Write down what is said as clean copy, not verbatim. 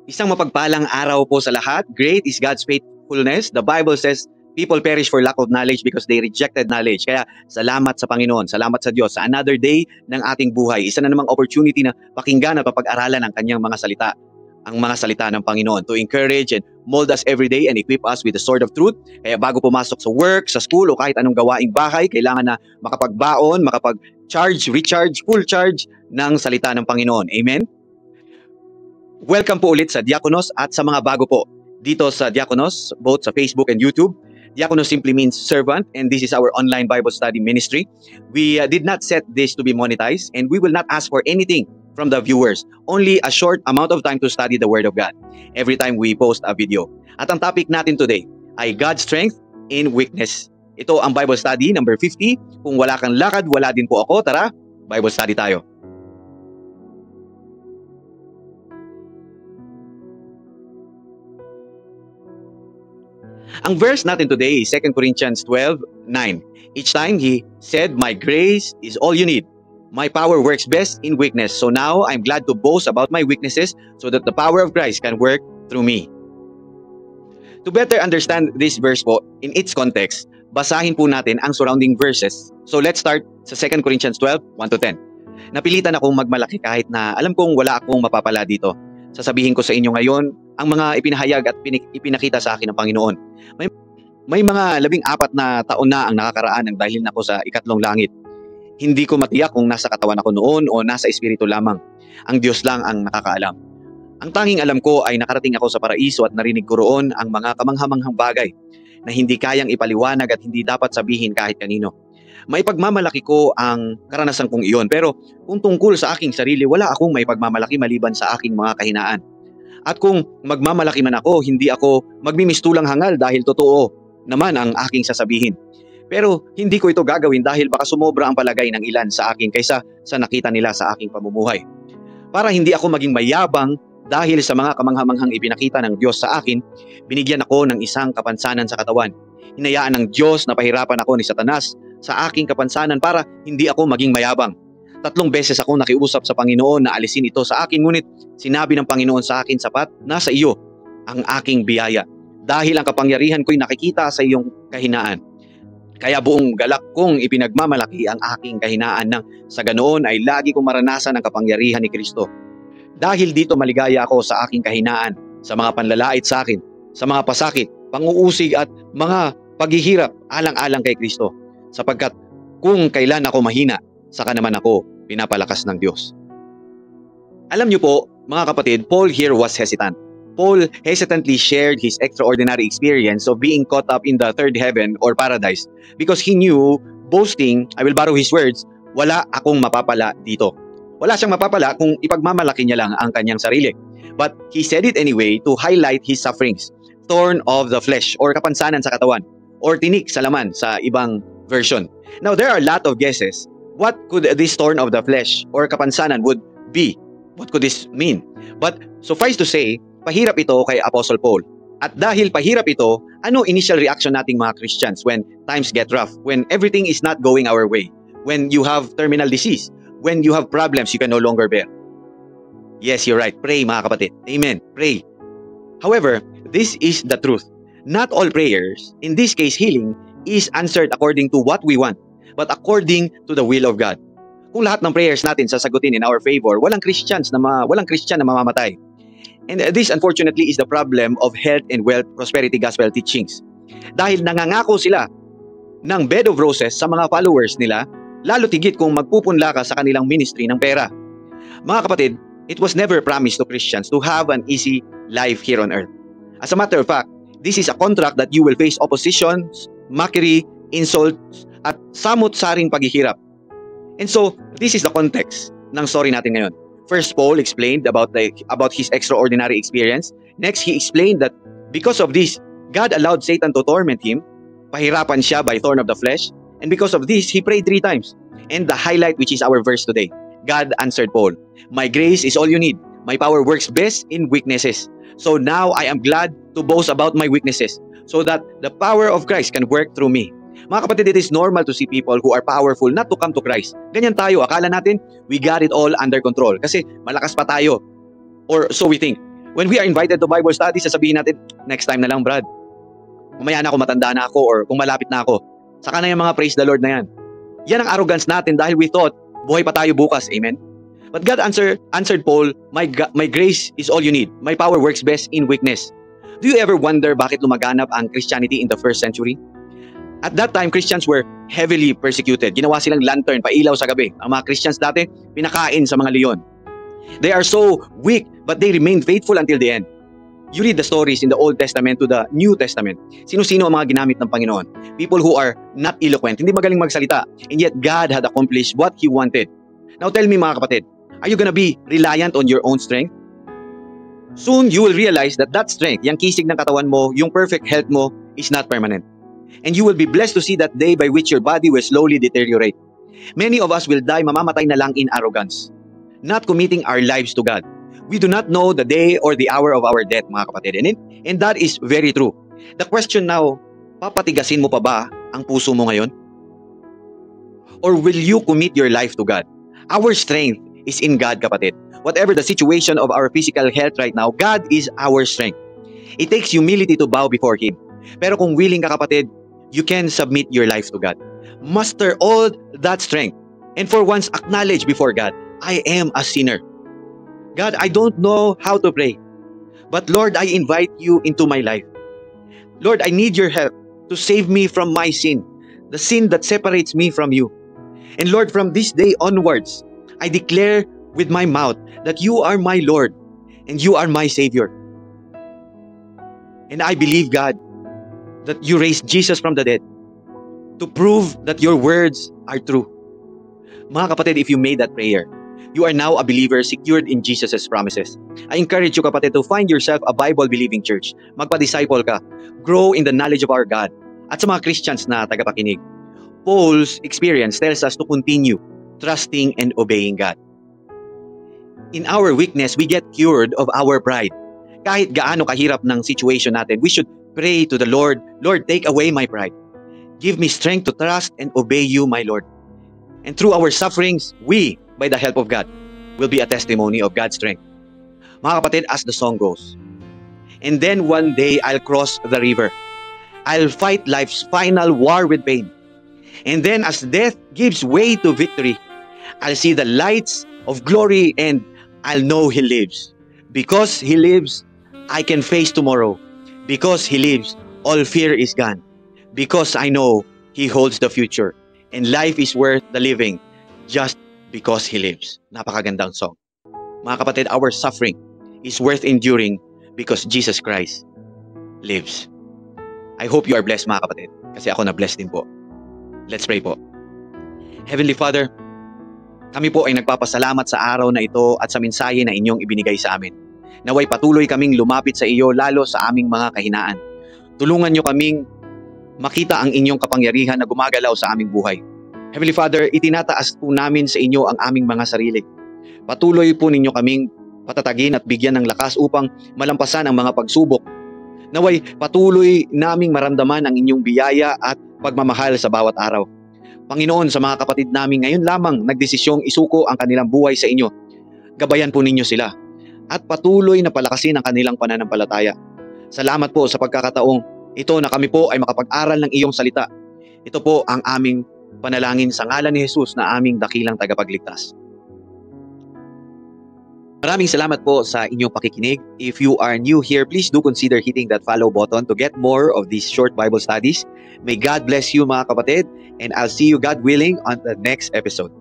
Isang mapagpalang araw po sa lahat. Great is God's faithfulness. The Bible says, people perish for lack of knowledge because they rejected knowledge. Kaya salamat sa Panginoon, salamat sa Diyos sa another day ng ating buhay. Isa na namang opportunity na pakinggan at mapag-aralan ang kanyang mga salita. Ang mga salita ng Panginoon to encourage and mold us every day and equip us with the sword of truth. Kaya bago pumasok sa work, sa school o kahit anong gawaing bahay, kailangan na makapagbaon, makapag-charge, recharge, full charge ng salita ng Panginoon. Amen? Welcome po ulit sa Diakonos at sa mga bago po dito sa Diakonos, both sa Facebook and YouTube. Diakonos simply means servant, and this is our online Bible study ministry. We did not set this to be monetized, and we will not ask for anything from the viewers. Only a short amount of time to study the Word of God every time we post a video. At ang topic natin today ay God's strength in weakness. Ito ang Bible study number 50. Kung wala kang lakad, wala din po ako. Tara, Bible study tayo. Ang verse natin today is 2 Corinthians 12:9. Each time he said, "My grace is all you need. My power works best in weakness. So now I'm glad to boast about my weaknesses so that the power of Christ can work through me." To better understand this verse po in its context, basahin po natin ang surrounding verses. So let's start sa 2 Corinthians 12:1-10. Napilitan akong magmalaki kahit na alam kong wala akong mapapala dito. Sasabihin ko sa inyo ngayon ang mga ipinahayag at ipinakita sa akin ng Panginoon. May mga 14 na taon na ang nakakaraan ng dahil na ako sa ikatlong langit. Hindi ko matiyak kung nasa katawan ako noon o nasa espiritu lamang. Ang Diyos lang ang nakakaalam. Ang tanging alam ko ay nakarating ako sa paraiso at narinig ko roon ang mga kamanghamanghang bagay na hindi kayang ipaliwanag at hindi dapat sabihin kahit kanino. Maipagmamalaki ko ang karanasan kong iyon, pero kung tungkol sa aking sarili, wala akong maipagmamalaki maliban sa aking mga kahinaan. At kung magmamalaki man ako, hindi ako magmimistulang hangal dahil totoo naman ang aking sasabihin. Pero hindi ko ito gagawin dahil baka sumobra ang palagay ng ilan sa akin kaysa sa nakita nila sa aking pamumuhay. Para hindi ako maging mayabang dahil sa mga kamanghamanghang ipinakita ng Diyos sa akin, binigyan ako ng isang kapansanan sa katawan. Hinayaan ng Diyos na pahirapan ako ni Satanas sa aking kapansanan para hindi ako maging mayabang. 3 beses ako nakiusap sa Panginoon na alisin ito sa akin, ngunit sinabi ng Panginoon sa akin, sapat na sa iyo ang aking biyaya, dahil ang kapangyarihan ko'y nakikita sa iyong kahinaan. Kaya buong galak kong ipinagmamalaki ang aking kahinaan nang sa ganoon ay lagi kong maranasan ang kapangyarihan ni Kristo. Dahil dito maligaya ako sa aking kahinaan, sa mga panlalait sa akin, sa mga pasakit, panguusig at mga paghihirap alang-alang kay Kristo. Sapagkat kung kailan ako mahina, saka naman ako pinapalakas ng Diyos. Alam niyo po, mga kapatid, Paul here was hesitant. Paul hesitantly shared his extraordinary experience of being caught up in the third heaven or paradise because he knew, boasting, I will borrow his words, wala akong mapapala dito. Wala siyang mapapala kung ipagmamalaki niya lang ang kanyang sarili. But he said it anyway to highlight his sufferings, thorn of the flesh or kapansanan sa katawan, or tinik sa laman sa ibang version. Now, there are a lot of guesses. What could this thorn of the flesh or kapansanan would be? What could this mean? But suffice to say, pahirap ito kay Apostle Paul. At dahil pahirap ito, ano initial reaction nating mga Christians when times get rough, when everything is not going our way, when you have terminal disease, when you have problems you can no longer bear? Yes, you're right. Pray, mga kapatid. Amen. Pray. However, this is the truth. Not all prayers, in this case healing, is answered according to what we want, but according to the will of God. Kung lahat ng prayers natin sasagutin in our favor, walang Christian na mamamatay. And this unfortunately is the problem of health and wealth prosperity gospel teachings. Dahil nangangako sila ng bed of roses sa mga followers nila, lalo tigit kung magpupunla ka sa kanilang ministry ng pera. Mga kapatid, it was never promised to Christians to have an easy life here on earth. As a matter of fact, this is a contract that you will face oppositions, mockery, insults, at samot-saring paghihirap. And so, this is the context ng story natin ngayon. First, Paul explained about his extraordinary experience. Next, he explained that because of this, God allowed Satan to torment him. Pahirapan siya by thorn of the flesh. And because of this, he prayed 3 times. And the highlight, which is our verse today, God answered Paul, "My grace is all you need. My power works best in weaknesses. So now I am glad to boast about my weaknesses, so that the power of Christ can work through me." Mga kapatid, it is normal to see people who are powerful not to come to Christ. Ganyan tayo, akala natin we got it all under control kasi malakas pa tayo. Or so we think. When we are invited to Bible study, sasabihin natin, next time na lang, Brad. Mamaya na ako, matanda na ako, or kung malapit na ako. Saka na yung mga praise the Lord na yan. Yan ang arrogance natin dahil we thought, buhay pa tayo bukas. Amen? But God answered Paul, my grace is all you need. My power works best in weakness. Do you ever wonder bakit lumaganap ang Christianity in the first century? At that time, Christians were heavily persecuted. Ginawa silang lantern, pailaw sa gabi. Ang mga Christians dati, pinakain sa mga leon. They are so weak, but they remain faithful until the end. You read the stories in the Old Testament to the New Testament. Sino-sino ang mga ginamit ng Panginoon? People who are not eloquent, hindi magaling magsalita, and yet God had accomplished what He wanted. Now tell me mga kapatid, are you gonna be reliant on your own strength? Soon, you will realize that strength, yung kisig ng katawan mo, yung perfect health mo, is not permanent. And you will be blessed to see that day by which your body will slowly deteriorate. Many of us will die, mamamatay na lang in arrogance, not committing our lives to God. We do not know the day or the hour of our death, mga kapatid. And that is very true. The question now, papatigasin mo pa ba ang puso mo ngayon? Or will you commit your life to God? Our strength is in God, kapatid. Whatever the situation of our physical health right now, God is our strength. It takes humility to bow before Him. Pero kung willing ka, kapatid, you can submit your life to God. Muster all that strength. And for once, acknowledge before God, I am a sinner. God, I don't know how to pray. But Lord, I invite you into my life. Lord, I need your help to save me from my sin, the sin that separates me from you. And Lord, from this day onwards, I declare with my mouth that you are my Lord and you are my Savior. And I believe, God, that you raised Jesus from the dead to prove that your words are true. Mga kapatid, if you made that prayer, you are now a believer secured in Jesus' promises. I encourage you, kapatid, to find yourself a Bible-believing church. Magpa-disciple ka. Grow in the knowledge of our God. At sa mga Christians na tagapakinig, Paul's experience tells us to continue trusting and obeying God. In our weakness, we get cured of our pride. Kahit gaano kahirap ng situation natin, we should pray to the Lord, Lord, take away my pride. Give me strength to trust and obey you, my Lord. And through our sufferings, we, by the help of God, will be a testimony of God's strength. Mga kapatid, as the song goes, and then one day I'll cross the river. I'll fight life's final war with pain. And then as death gives way to victory, I'll see the lights of glory and I'll know He lives. Because He lives, I can face tomorrow. Because He lives, all fear is gone. Because I know He holds the future. And life is worth the living just because He lives. Napakagandang song. Mga kapatid, our suffering is worth enduring because Jesus Christ lives. I hope you are blessed, mga kapatid, kasi ako na-blessed din po. Let's pray po. Heavenly Father, kami po ay nagpapasalamat sa araw na ito at sa mensahe na inyong ibinigay sa amin. Naway patuloy kaming lumapit sa iyo lalo sa aming mga kahinaan. Tulungan niyo kaming makita ang inyong kapangyarihan na gumagalaw sa aming buhay. Heavenly Father, itinataas po namin sa inyo ang aming mga sarili. Patuloy po ninyo kaming patatagin at bigyan ng lakas upang malampasan ang mga pagsubok. Naway patuloy naming maramdaman ang inyong biyaya at pagmamahal sa bawat araw. Panginoon, sa mga kapatid namin ngayon lamang nagdesisyong isuko ang kanilang buhay sa inyo. Gabayan po ninyo sila at patuloy na palakasin ang kanilang pananampalataya. Salamat po sa pagkakataong ito na kami po ay makapag-aral ng iyong salita. Ito po ang aming panalangin sa ngalan ni Jesus na aming dakilang tagapagligtas. Maraming salamat po sa inyong pakikinig. If you are new here, please do consider hitting that follow button to get more of these short Bible studies. May God bless you, mga kapatid, and I'll see you, God willing, on the next episode.